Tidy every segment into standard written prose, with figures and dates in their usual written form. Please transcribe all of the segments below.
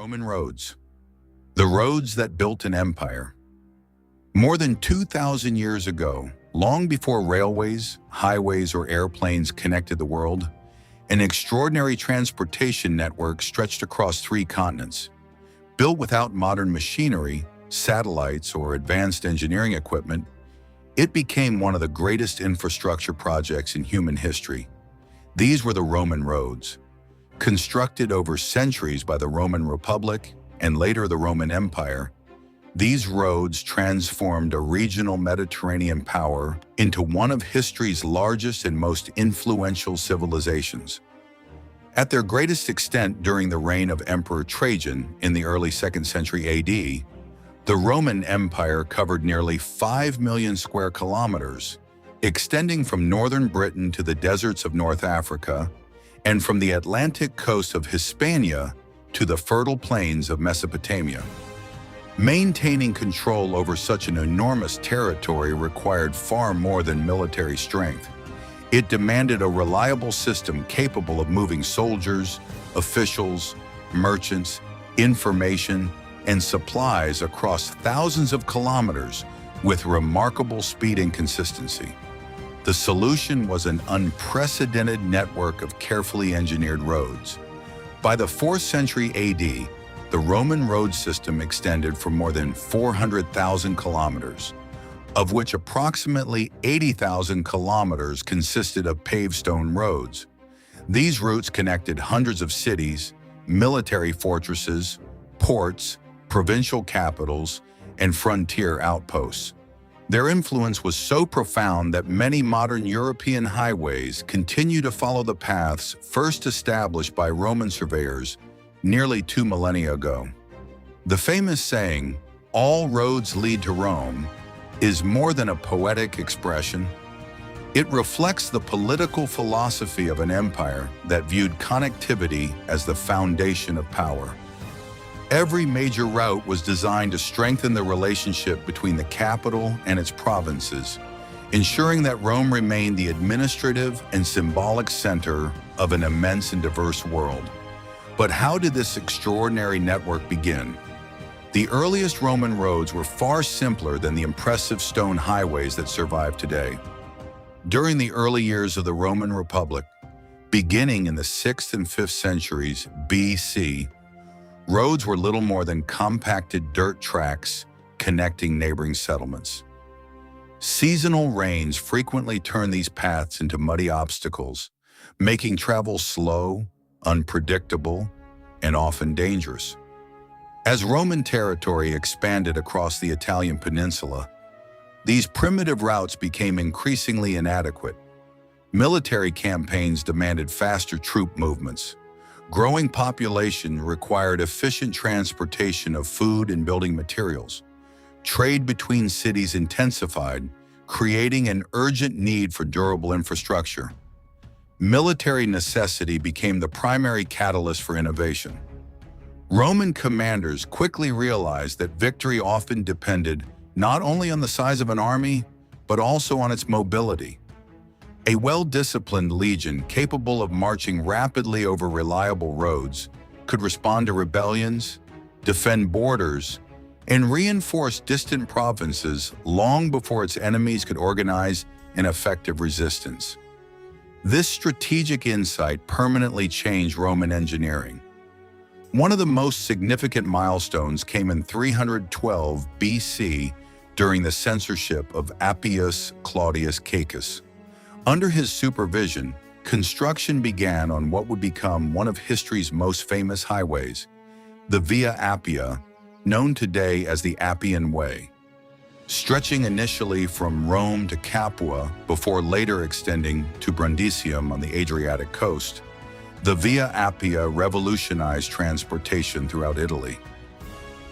Roman roads, the roads that built an empire. More than 2,000 years ago, long before railways, highways, or airplanes connected the world, an extraordinary transportation network stretched across 3 continents. Built without modern machinery, satellites, or advanced engineering equipment, it became one of the greatest infrastructure projects in human history. These were the Roman roads. Constructed over centuries by the Roman Republic and later the Roman Empire, these roads transformed a regional Mediterranean power into one of history's largest and most influential civilizations. At their greatest extent during the reign of Emperor Trajan in the early 2nd century AD, the Roman Empire covered nearly 5 million square kilometers, extending from northern Britain to the deserts of North Africa and from the Atlantic coast of Hispania to the fertile plains of Mesopotamia. Maintaining control over such an enormous territory required far more than military strength. It demanded a reliable system capable of moving soldiers, officials, merchants, information, and supplies across thousands of kilometers with remarkable speed and consistency. The solution was an unprecedented network of carefully engineered roads. By the 4th century AD, the Roman road system extended for more than 400,000 kilometers, of which approximately 80,000 kilometers consisted of paved stone roads. These routes connected hundreds of cities, military fortresses, ports, provincial capitals, and frontier outposts. Their influence was so profound that many modern European highways continue to follow the paths first established by Roman surveyors nearly 2 millennia ago. The famous saying, "All roads lead to Rome," is more than a poetic expression. It reflects the political philosophy of an empire that viewed connectivity as the foundation of power. Every major route was designed to strengthen the relationship between the capital and its provinces, ensuring that Rome remained the administrative and symbolic center of an immense and diverse world. But how did this extraordinary network begin? The earliest Roman roads were far simpler than the impressive stone highways that survive today. During the early years of the Roman Republic, beginning in the 6th and 5th centuries BC, roads were little more than compacted dirt tracks connecting neighboring settlements. Seasonal rains frequently turned these paths into muddy obstacles, making travel slow, unpredictable, and often dangerous. As Roman territory expanded across the Italian peninsula, these primitive routes became increasingly inadequate. Military campaigns demanded faster troop movements. Growing population required efficient transportation of food and building materials. Trade between cities intensified, creating an urgent need for durable infrastructure. Military necessity became the primary catalyst for innovation. Roman commanders quickly realized that victory often depended not only on the size of an army, but also on its mobility. A well-disciplined legion capable of marching rapidly over reliable roads could respond to rebellions, defend borders, and reinforce distant provinces long before its enemies could organize an effective resistance. This strategic insight permanently changed Roman engineering. One of the most significant milestones came in 312 BC during the censorship of Appius Claudius Caecus. Under his supervision, construction began on what would become one of history's most famous highways, the Via Appia, known today as the Appian Way. Stretching initially from Rome to Capua before later extending to Brundisium on the Adriatic coast, the Via Appia revolutionized transportation throughout Italy.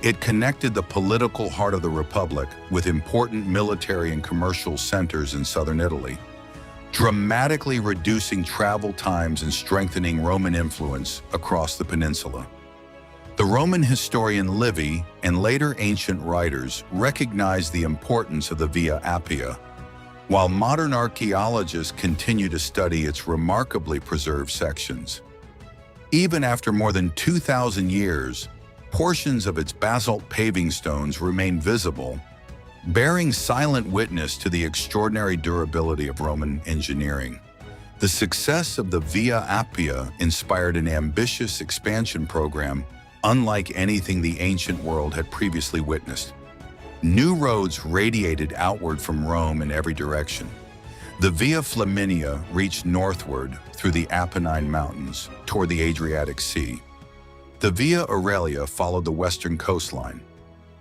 It connected the political heart of the Republic with important military and commercial centers in southern Italy, dramatically reducing travel times and strengthening Roman influence across the peninsula. The Roman historian Livy and later ancient writers recognized the importance of the Via Appia, while modern archaeologists continue to study its remarkably preserved sections. Even after more than 2,000 years, portions of its basalt paving stones remain visible, bearing silent witness to the extraordinary durability of Roman engineering. The success of the Via Appia inspired an ambitious expansion program unlike anything the ancient world had previously witnessed. New roads radiated outward from Rome in every direction. The Via Flaminia reached northward through the Apennine Mountains toward the Adriatic Sea. The Via Aurelia followed the western coastline.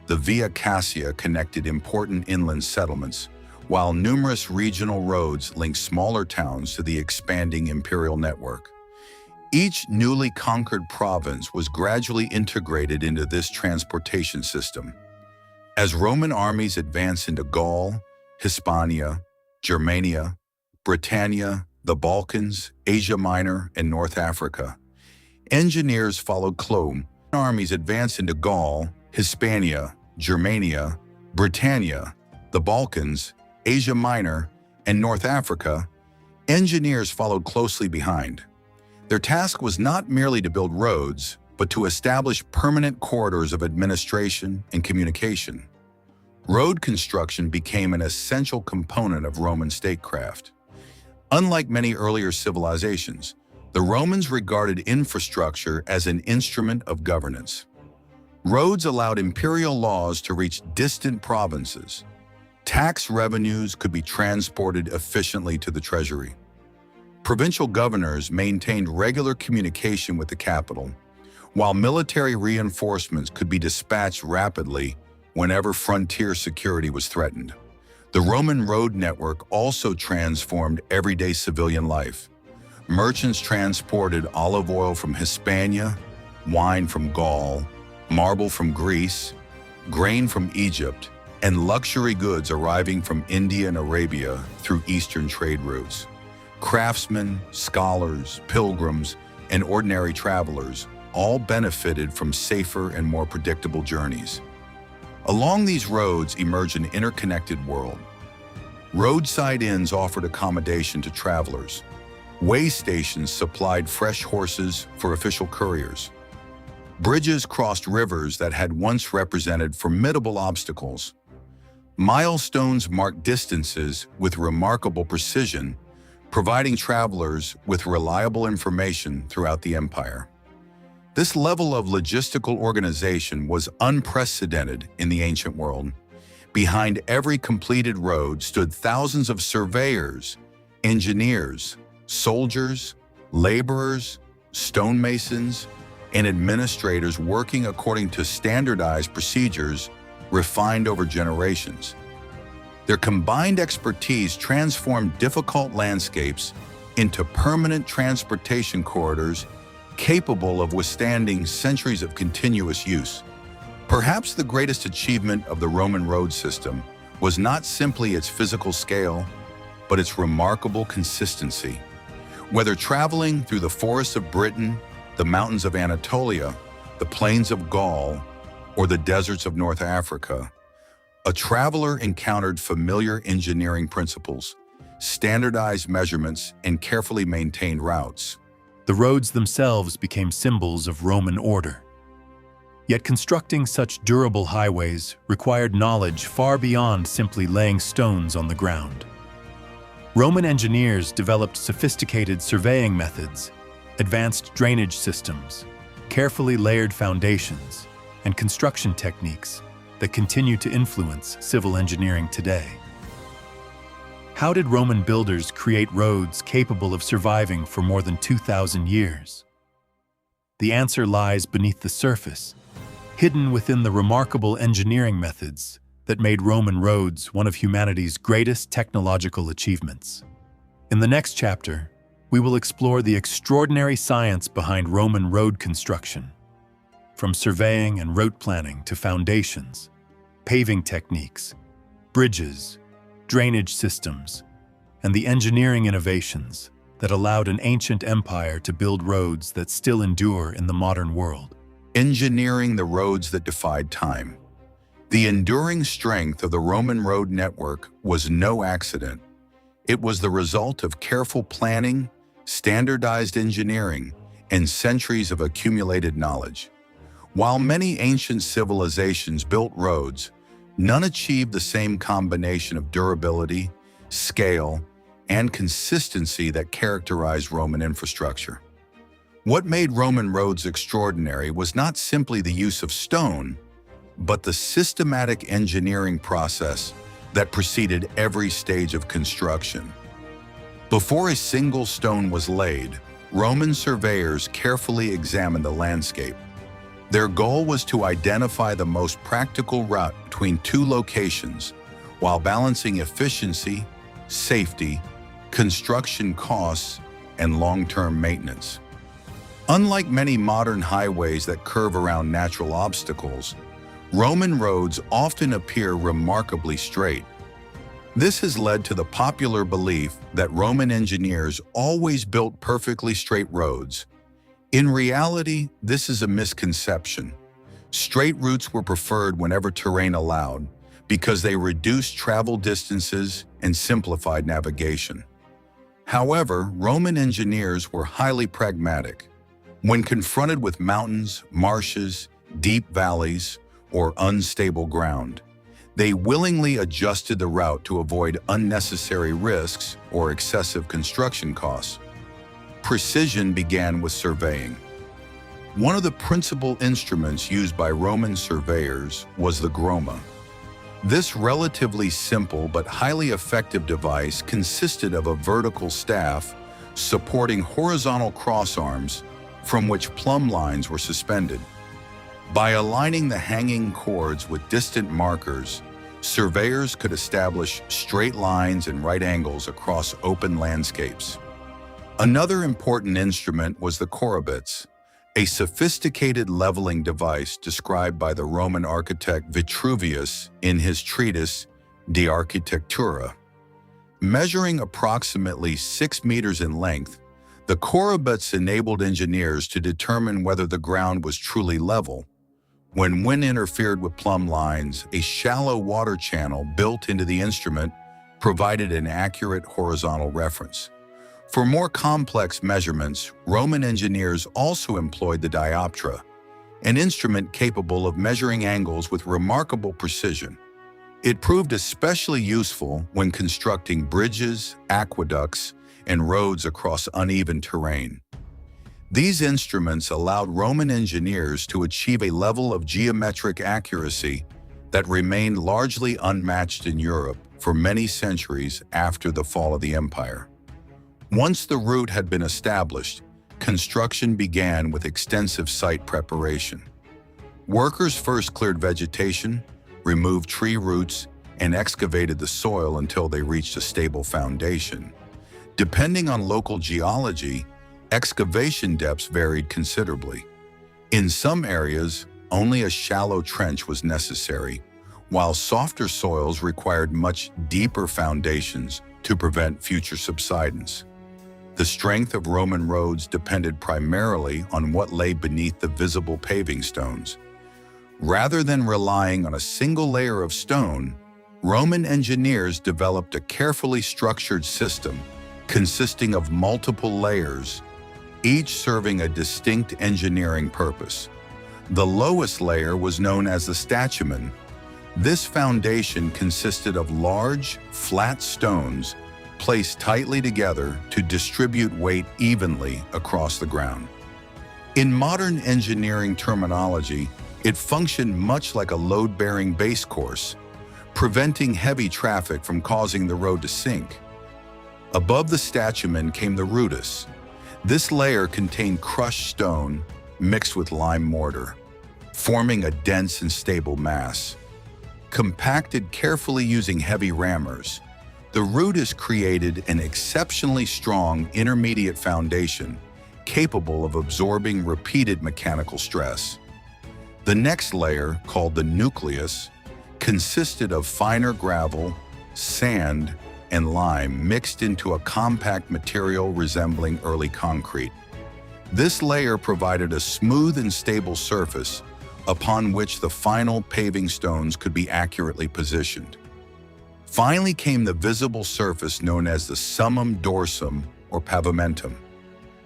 The Via Cassia connected important inland settlements, while numerous regional roads linked smaller towns to the expanding imperial network. Each newly conquered province was gradually integrated into this transportation system. As Roman armies advanced into Gaul, Hispania, Germania, Britannia, the Balkans, Asia Minor, and North Africa, engineers followed close. Armies advanced into Gaul, Hispania, Germania, Britannia, the Balkans, Asia Minor, and North Africa. Engineers followed closely behind. Their task was not merely to build roads, but to establish permanent corridors of administration and communication. Road construction became an essential component of Roman statecraft. Unlike many earlier civilizations, the Romans regarded infrastructure as an instrument of governance. Roads allowed imperial laws to reach distant provinces. Tax revenues could be transported efficiently to the treasury. Provincial governors maintained regular communication with the capital, while military reinforcements could be dispatched rapidly whenever frontier security was threatened. The Roman road network also transformed everyday civilian life. Merchants transported olive oil from Hispania, wine from Gaul, marble from Greece, grain from Egypt, and luxury goods arriving from India and Arabia through eastern trade routes. Craftsmen, scholars, pilgrims, and ordinary travelers all benefited from safer and more predictable journeys. Along these roads emerged an interconnected world. Roadside inns offered accommodation to travelers. Way stations supplied fresh horses for official couriers. Bridges crossed rivers that had once represented formidable obstacles. Milestones marked distances with remarkable precision, providing travelers with reliable information throughout the empire. This level of logistical organization was unprecedented in the ancient world. Behind every completed road stood thousands of surveyors, engineers, soldiers, laborers, stonemasons, and administrators working according to standardized procedures refined over generations. Their combined expertise transformed difficult landscapes into permanent transportation corridors capable of withstanding centuries of continuous use. Perhaps the greatest achievement of the Roman road system was not simply its physical scale, but its remarkable consistency. Whether traveling through the forests of Britain, the mountains of Anatolia, the plains of Gaul, or the deserts of North Africa, a traveler encountered familiar engineering principles, standardized measurements, and carefully maintained routes. The roads themselves became symbols of Roman order. Yet constructing such durable highways required knowledge far beyond simply laying stones on the ground. Roman engineers developed sophisticated surveying methods, advanced drainage systems, carefully layered foundations, and construction techniques that continue to influence civil engineering today. How did Roman builders create roads capable of surviving for more than 2,000 years? The answer lies beneath the surface, hidden within the remarkable engineering methods that made Roman roads one of humanity's greatest technological achievements. In the next chapter, we will explore the extraordinary science behind Roman road construction. From surveying and route planning to foundations, paving techniques, bridges, drainage systems, and the engineering innovations that allowed an ancient empire to build roads that still endure in the modern world. Engineering the roads that defied time. The enduring strength of the Roman road network was no accident. It was the result of careful planning, standardized engineering, and centuries of accumulated knowledge. While many ancient civilizations built roads, none achieved the same combination of durability, scale, and consistency that characterized Roman infrastructure. What made Roman roads extraordinary was not simply the use of stone, but the systematic engineering process that preceded every stage of construction. Before a single stone was laid, Roman surveyors carefully examined the landscape. Their goal was to identify the most practical route between two locations while balancing efficiency, safety, construction costs, and long-term maintenance. Unlike many modern highways that curve around natural obstacles, Roman roads often appear remarkably straight. This has led to the popular belief that Roman engineers always built perfectly straight roads. In reality, this is a misconception. Straight routes were preferred whenever terrain allowed because they reduced travel distances and simplified navigation. However, Roman engineers were highly pragmatic. When confronted with mountains, marshes, deep valleys, or unstable ground, they willingly adjusted the route to avoid unnecessary risks or excessive construction costs. Precision began with surveying. One of the principal instruments used by Roman surveyors was the groma. This relatively simple but highly effective device consisted of a vertical staff supporting horizontal crossarms from which plumb lines were suspended. By aligning the hanging cords with distant markers, surveyors could establish straight lines and right angles across open landscapes. Another important instrument was the corobits, a sophisticated leveling device described by the Roman architect Vitruvius in his treatise De Architectura. Measuring approximately 6 meters in length, the corobits enabled engineers to determine whether the ground was truly level. When wind interfered with plumb lines, a shallow water channel built into the instrument provided an accurate horizontal reference. For more complex measurements, Roman engineers also employed the dioptra, an instrument capable of measuring angles with remarkable precision. It proved especially useful when constructing bridges, aqueducts, and roads across uneven terrain. These instruments allowed Roman engineers to achieve a level of geometric accuracy that remained largely unmatched in Europe for many centuries after the fall of the empire. Once the route had been established, construction began with extensive site preparation. Workers first cleared vegetation, removed tree roots, and excavated the soil until they reached a stable foundation. Depending on local geology, excavation depths varied considerably. In some areas, only a shallow trench was necessary, while softer soils required much deeper foundations to prevent future subsidence. The strength of Roman roads depended primarily on what lay beneath the visible paving stones. Rather than relying on a single layer of stone, Roman engineers developed a carefully structured system consisting of multiple layers, each serving a distinct engineering purpose. The lowest layer was known as the statumen. This foundation consisted of large, flat stones placed tightly together to distribute weight evenly across the ground. In modern engineering terminology, it functioned much like a load-bearing base course, preventing heavy traffic from causing the road to sink. Above the statumen came the rudis. This layer contained crushed stone mixed with lime mortar, forming a dense and stable mass. Compacted carefully using heavy rammers, the rudis created an exceptionally strong intermediate foundation capable of absorbing repeated mechanical stress. The next layer, called the nucleus, consisted of finer gravel, sand, and lime mixed into a compact material resembling early concrete. This layer provided a smooth and stable surface upon which the final paving stones could be accurately positioned. Finally came the visible surface known as the summum dorsum or pavimentum.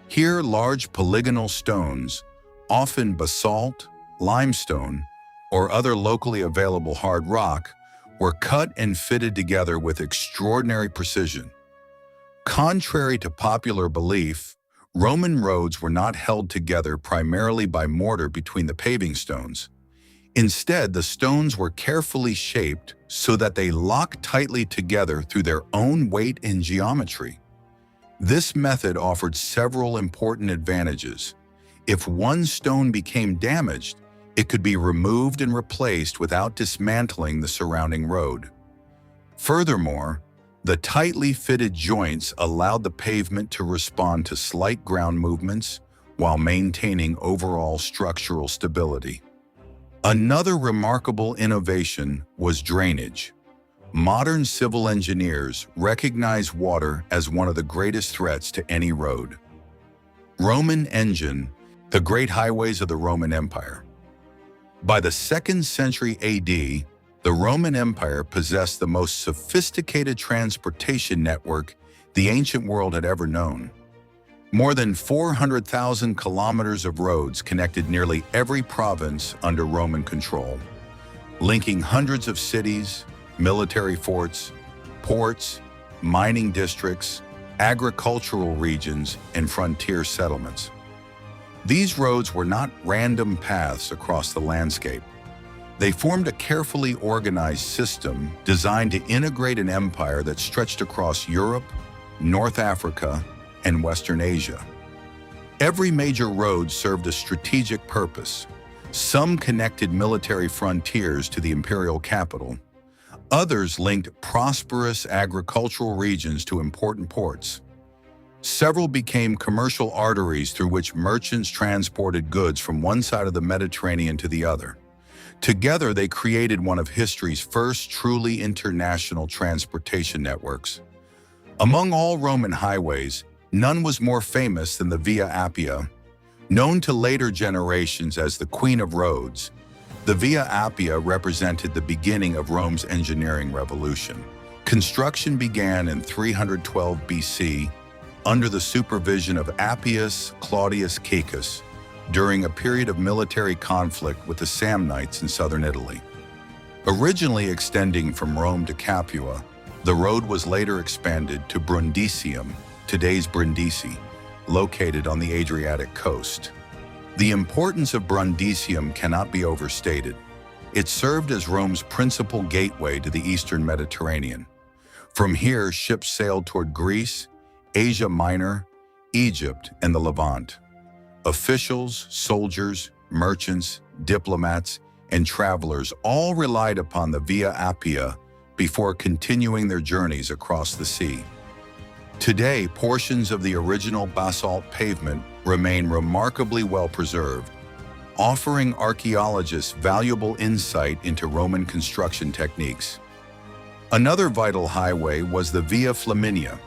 Here, large polygonal stones, often basalt, limestone, or other locally available hard rock, were cut and fitted together with extraordinary precision. Contrary to popular belief, Roman roads were not held together primarily by mortar between the paving stones. Instead, the stones were carefully shaped so that they locked tightly together through their own weight and geometry. This method offered several important advantages. If one stone became damaged, it could be removed and replaced without dismantling the surrounding road. Furthermore, the tightly fitted joints allowed the pavement to respond to slight ground movements while maintaining overall structural stability. Another remarkable innovation was drainage. Modern civil engineers recognize water as one of the greatest threats to any road. Roman engine, the great highways of the Roman Empire. By the 2nd century AD, the Roman Empire possessed the most sophisticated transportation network the ancient world had ever known. More than 400,000 kilometers of roads connected nearly every province under Roman control, linking hundreds of cities, military forts, ports, mining districts, agricultural regions, and frontier settlements. These roads were not random paths across the landscape. They formed a carefully organized system designed to integrate an empire that stretched across Europe, North Africa, and Western Asia. Every major road served a strategic purpose. Some connected military frontiers to the imperial capital. Others linked prosperous agricultural regions to important ports. Several became commercial arteries through which merchants transported goods from one side of the Mediterranean to the other. Together, they created one of history's first truly international transportation networks. Among all Roman highways, none was more famous than the Via Appia. Known to later generations as the Queen of Roads, the Via Appia represented the beginning of Rome's engineering revolution. Construction began in 312 BC under the supervision of Appius Claudius Caecus during a period of military conflict with the Samnites in southern Italy. Originally extending from Rome to Capua, the road was later expanded to Brundisium, today's Brindisi, located on the Adriatic coast. The importance of Brundisium cannot be overstated. It served as Rome's principal gateway to the eastern Mediterranean. From here, ships sailed toward Greece, Asia Minor, Egypt, and the Levant. Officials, soldiers, merchants, diplomats, and travelers all relied upon the Via Appia before continuing their journeys across the sea. Today, portions of the original basalt pavement remain remarkably well preserved, offering archaeologists valuable insight into Roman construction techniques. Another vital highway was the Via Flaminia.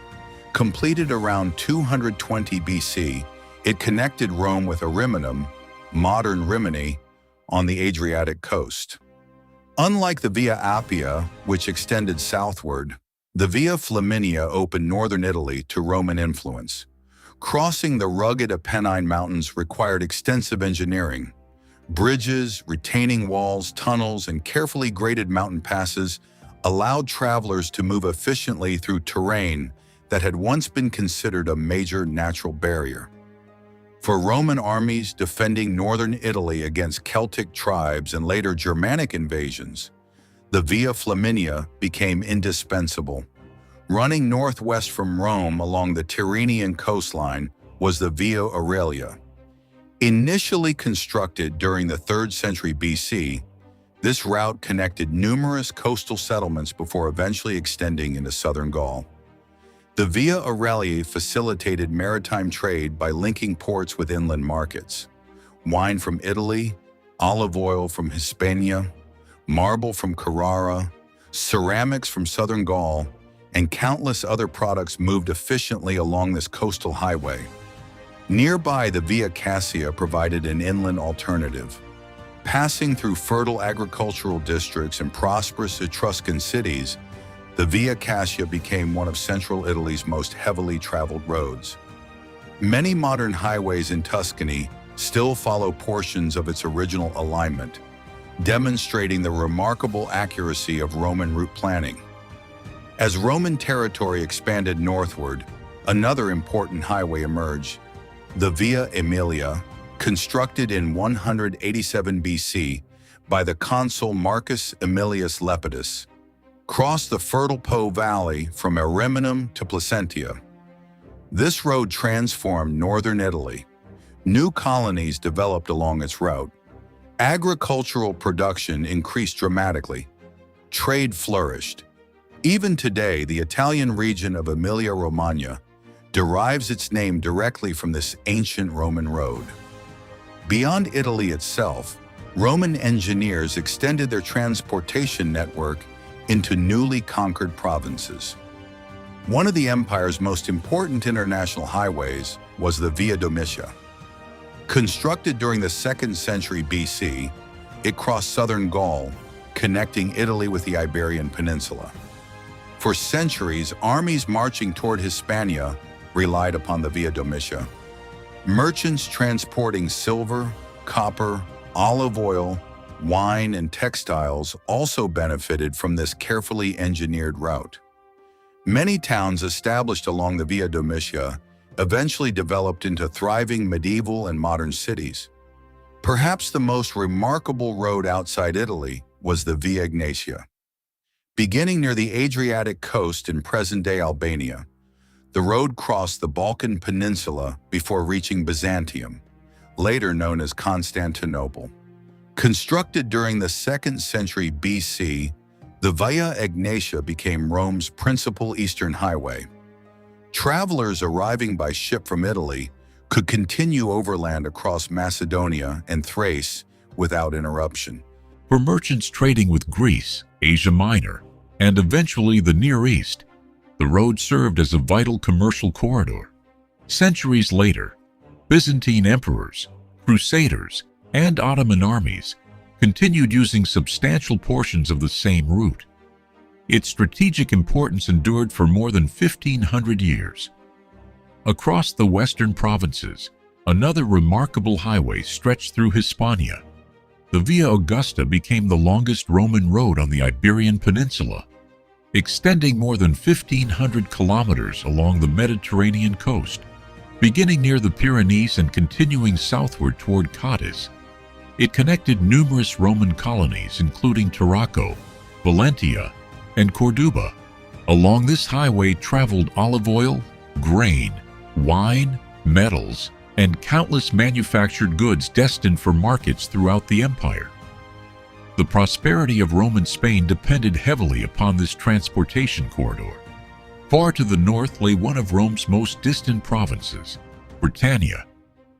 Completed around 220 BC, it connected Rome with Ariminum, modern Rimini, on the Adriatic coast. Unlike the Via Appia, which extended southward, the Via Flaminia opened northern Italy to Roman influence. Crossing the rugged Apennine Mountains required extensive engineering. Bridges, retaining walls, tunnels, and carefully graded mountain passes allowed travelers to move efficiently through terrain that had once been considered a major natural barrier. For Roman armies defending northern Italy against Celtic tribes and later Germanic invasions, the Via Flaminia became indispensable. Running northwest from Rome along the Tyrrhenian coastline was the Via Aurelia. Initially constructed during the 3rd century BC, this route connected numerous coastal settlements before eventually extending into southern Gaul. The Via Aurelia facilitated maritime trade by linking ports with inland markets. Wine from Italy, olive oil from Hispania, marble from Carrara, ceramics from southern Gaul, and countless other products moved efficiently along this coastal highway. Nearby, the Via Cassia provided an inland alternative. Passing through fertile agricultural districts and prosperous Etruscan cities, the Via Cassia became one of central Italy's most heavily traveled roads. Many modern highways in Tuscany still follow portions of its original alignment, demonstrating the remarkable accuracy of Roman route planning. As Roman territory expanded northward, another important highway emerged, the Via Aemilia, constructed in 187 BC by the consul Marcus Aemilius Lepidus, crossed the fertile Po Valley from Ariminum to Placentia. This road transformed northern Italy. New colonies developed along its route. Agricultural production increased dramatically. Trade flourished. Even today, the Italian region of Emilia-Romagna derives its name directly from this ancient Roman road. Beyond Italy itself, Roman engineers extended their transportation network into newly conquered provinces. One of the empire's most important international highways was the Via Domitia. Constructed during the 2nd century BC, it crossed southern Gaul, connecting Italy with the Iberian Peninsula. For centuries, armies marching toward Hispania relied upon the Via Domitia. Merchants transporting silver, copper, olive oil, wine, and textiles also benefited from this carefully engineered route. Many towns established along the Via Domitia eventually developed into thriving medieval and modern cities. Perhaps the most remarkable road outside Italy was the Via Egnatia. Beginning near the Adriatic coast in present-day Albania, the road crossed the Balkan Peninsula before reaching Byzantium, later known as Constantinople. Constructed during the 2nd century BC, the Via Egnatia became Rome's principal eastern highway. Travelers arriving by ship from Italy could continue overland across Macedonia and Thrace without interruption. For merchants trading with Greece, Asia Minor, and eventually the Near East, the road served as a vital commercial corridor. Centuries later, Byzantine emperors, crusaders, and Ottoman armies continued using substantial portions of the same route. Its strategic importance endured for more than 1,500 years. Across the western provinces, another remarkable highway stretched through Hispania. The Via Augusta became the longest Roman road on the Iberian Peninsula, extending more than 1,500 kilometers along the Mediterranean coast, beginning near the Pyrenees and continuing southward toward Cadiz. It connected numerous Roman colonies including Tarraco, Valentia, and Corduba. Along this highway traveled olive oil, grain, wine, metals, and countless manufactured goods destined for markets throughout the empire. The prosperity of Roman Spain depended heavily upon this transportation corridor. Far to the north lay one of Rome's most distant provinces, Britannia.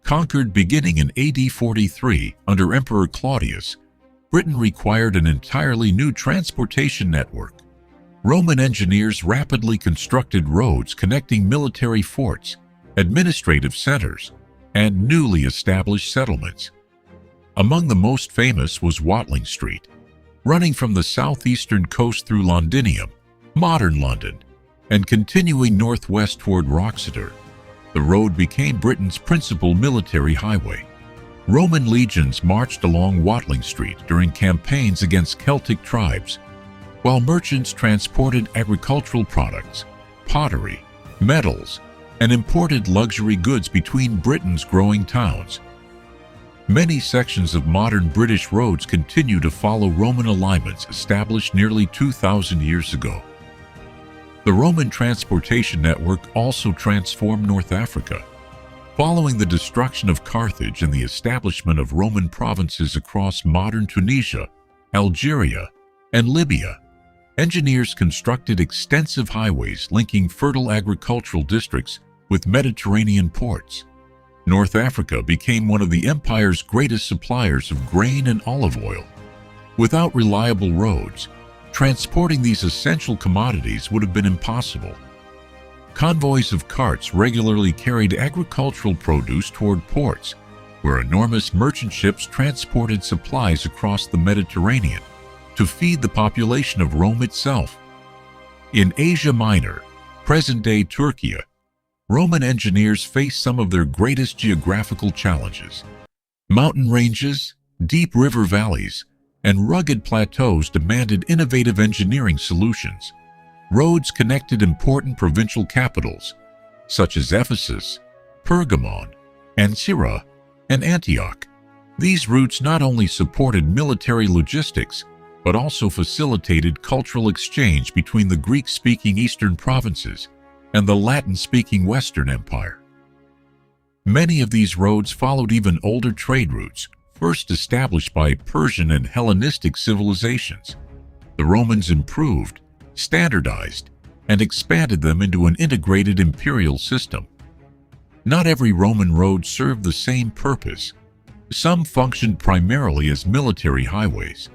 Conquered beginning in AD 43 under Emperor Claudius, Britain required an entirely new transportation network. Roman engineers rapidly constructed roads connecting military forts, administrative centers, and newly established settlements. Among the most famous was Watling Street, running from the southeastern coast through Londinium, modern London, and continuing northwest toward Wroxeter. The road became Britain's principal military highway. Roman legions marched along Watling Street during campaigns against Celtic tribes, while merchants transported agricultural products, pottery, metals, and imported luxury goods between Britain's growing towns. Many sections of modern British roads continue to follow Roman alignments established nearly 2,000 years ago. The Roman transportation network also transformed North Africa. Following the destruction of Carthage and the establishment of Roman provinces across modern Tunisia, Algeria, and Libya, engineers constructed extensive highways linking fertile agricultural districts with Mediterranean ports. North Africa became one of the empire's greatest suppliers of grain and olive oil. Without reliable roads, transporting these essential commodities would have been impossible. Convoys of carts regularly carried agricultural produce toward ports, where enormous merchant ships transported supplies across the Mediterranean to feed the population of Rome itself. In Asia Minor, present-day Turkey, Roman engineers faced some of their greatest geographical challenges. Mountain ranges, deep river valleys, and rugged plateaus demanded innovative engineering solutions. Roads connected important provincial capitals, such as Ephesus, Pergamon, Ancyra, and Antioch. These routes not only supported military logistics, but also facilitated cultural exchange between the Greek-speaking eastern provinces and the Latin-speaking Western Empire. Many of these roads followed even older trade routes, first established by Persian and Hellenistic civilizations. The Romans improved, standardized, and expanded them into an integrated imperial system. Not every Roman road served the same purpose. Some functioned primarily as military highways.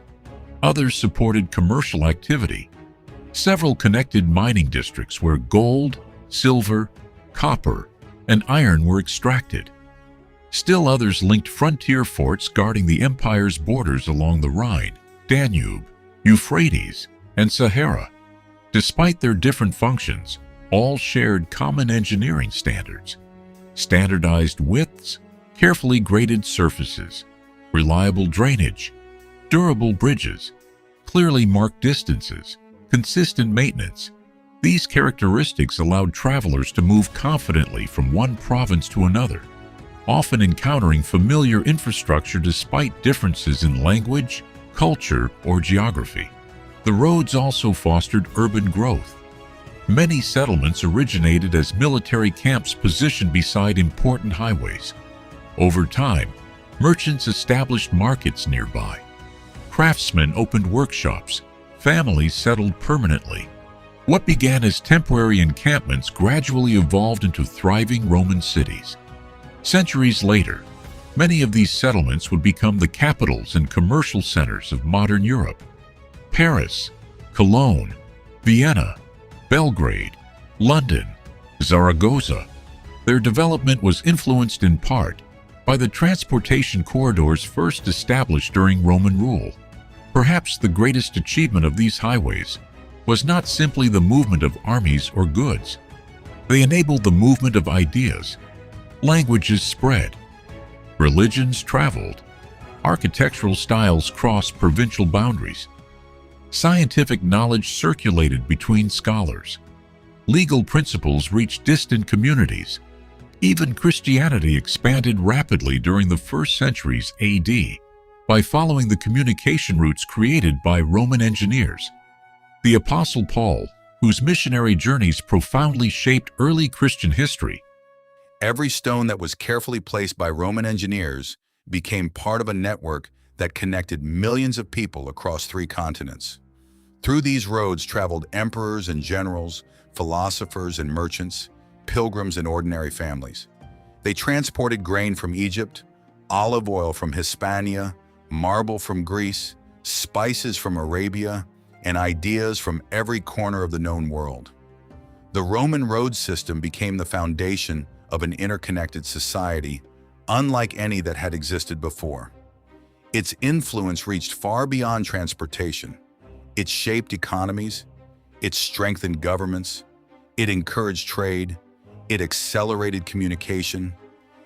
Others supported commercial activity. Several connected mining districts where gold, silver, copper, and iron were extracted. Still others linked frontier forts guarding the empire's borders along the Rhine, Danube, Euphrates, and Sahara. Despite their different functions, all shared common engineering standards: standardized widths, carefully graded surfaces, reliable drainage, durable bridges, clearly marked distances, consistent maintenance. These characteristics allowed travelers to move confidently from one province to another, often encountering familiar infrastructure despite differences in language, culture, or geography. The roads also fostered urban growth. Many settlements originated as military camps positioned beside important highways. Over time, merchants established markets nearby. Craftsmen opened workshops. Families settled permanently. What began as temporary encampments gradually evolved into thriving Roman cities. Centuries later, many of these settlements would become the capitals and commercial centers of modern Europe. Paris, Cologne, Vienna, Belgrade, London, Zaragoza. Their development was influenced in part by the transportation corridors first established during Roman rule. Perhaps the greatest achievement of these highways was not simply the movement of armies or goods. They enabled the movement of ideas. Languages spread. Religions traveled. Architectural styles crossed provincial boundaries. Scientific knowledge circulated between scholars. Legal principles reached distant communities. Even Christianity expanded rapidly during the first centuries AD by following the communication routes created by Roman engineers. The Apostle Paul, whose missionary journeys profoundly shaped early Christian history. Every stone that was carefully placed by Roman engineers became part of a network that connected millions of people across 3 continents. Through these roads traveled emperors and generals, philosophers and merchants, pilgrims and ordinary families. They transported grain from Egypt, olive oil from Hispania, marble from Greece, spices from Arabia, and ideas from every corner of the known world. The Roman road system became the foundation of an interconnected society, unlike any that had existed before. Its influence reached far beyond transportation. It shaped economies, it strengthened governments, it encouraged trade, it accelerated communication,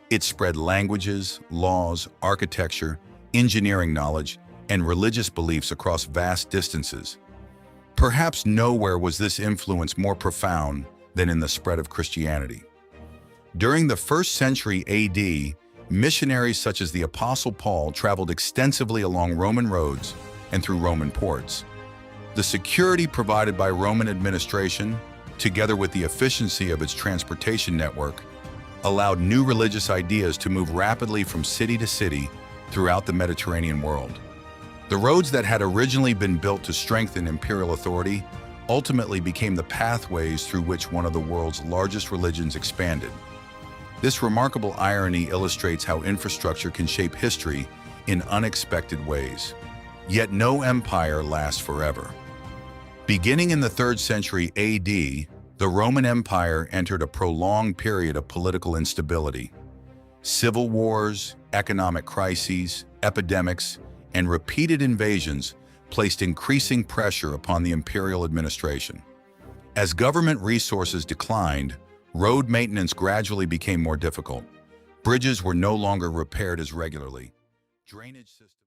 it spread languages, laws, architecture, engineering knowledge, and religious beliefs across vast distances. Perhaps nowhere was this influence more profound than in the spread of Christianity. During the 1st century AD, missionaries such as the Apostle Paul traveled extensively along Roman roads and through Roman ports. The security provided by Roman administration, together with the efficiency of its transportation network, allowed new religious ideas to move rapidly from city to city throughout the Mediterranean world. The roads that had originally been built to strengthen imperial authority ultimately became the pathways through which one of the world's largest religions expanded. This remarkable irony illustrates how infrastructure can shape history in unexpected ways. Yet no empire lasts forever. Beginning in the 3rd century AD, the Roman Empire entered a prolonged period of political instability. Civil wars, economic crises, epidemics, and repeated invasions placed increasing pressure upon the imperial administration. As government resources declined, road maintenance gradually became more difficult. Bridges were no longer repaired as regularly. drainage system.